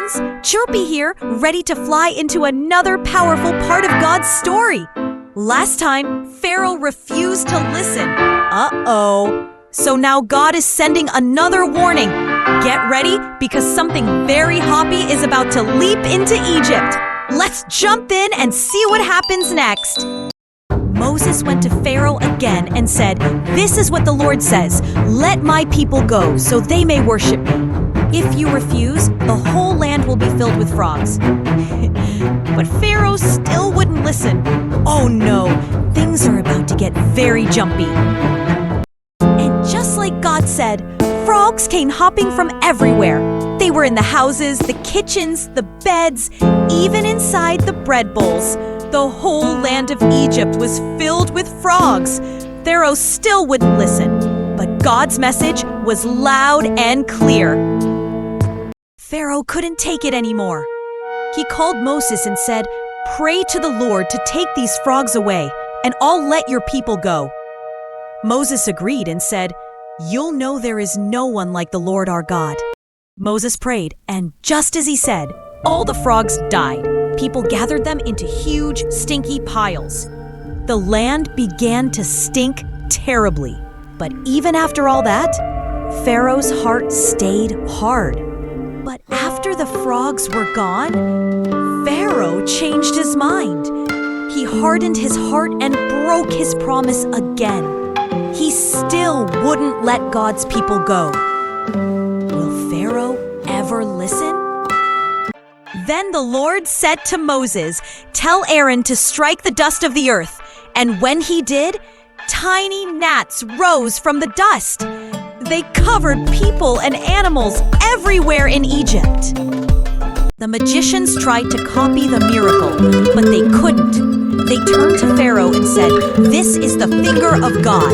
friends! Chirpy here, ready to fly into another powerful part of God's story. Last time, Pharaoh refused to listen. Uh-oh. So now God is sending another warning. Get ready, because something very hoppy is about to leap into Egypt. Let's jump in and see what happens next. Moses went to Pharaoh again and said, "This is what the Lord says. Let my people go so they may worship me. If you refuse, the whole land will be filled with frogs." But Pharaoh still wouldn't listen. Oh no, things are about to get very jumpy. And just like God said, frogs came hopping from everywhere. They were in the houses, the kitchens, the beds, even inside the bread bowls. The whole land of Egypt was filled with frogs. Pharaoh still wouldn't listen, but God's message was loud and clear. Pharaoh couldn't take it anymore. He called Moses and said, "Pray to the Lord to take these frogs away, and I'll let your people go." Moses agreed and said, "You'll know there is no one like the Lord our God." Moses prayed, and just as he said, all the frogs died. People gathered them into huge, stinky piles. The land began to stink terribly. But even after all that, Pharaoh's heart stayed hard. But after the frogs were gone, Pharaoh changed his mind. He hardened his heart and broke his promise again. He still wouldn't let God's people go. Will Pharaoh ever listen? Then the Lord said to Moses, "Tell Aaron to strike the dust of the earth." And when he did, tiny gnats rose from the dust. They covered people and animals everywhere in Egypt. The magicians tried to copy the miracle, but they couldn't. They turned to Pharaoh and said, "This is the finger of God."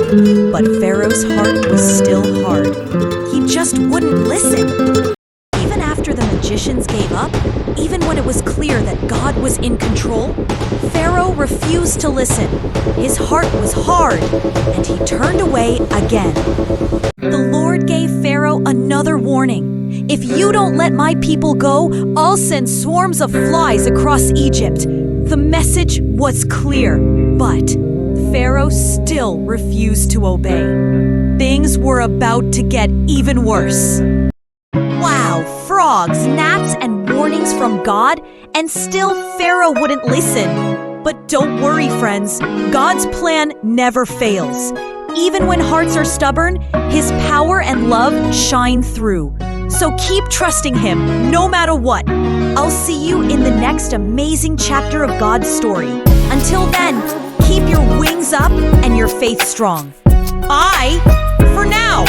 But Pharaoh's heart was still hard. He just wouldn't listen. Even after the magicians gave up, even when it was clear that God was in control, Pharaoh refused to listen. His heart was hard, and he turned away again. The Lord gave Pharaoh another warning. "If you don't let my people go, I'll send swarms of flies across Egypt." The message was clear, but Pharaoh still refused to obey. Things were about to get even worse. Wow, frogs, gnats, and warnings from God, and still Pharaoh wouldn't listen. But don't worry, friends. God's plan never fails. Even when hearts are stubborn, His power and love shine through. So keep trusting Him, no matter what. I'll see you in the next amazing chapter of God's story. Until then, keep your wings up and your faith strong. Bye for now.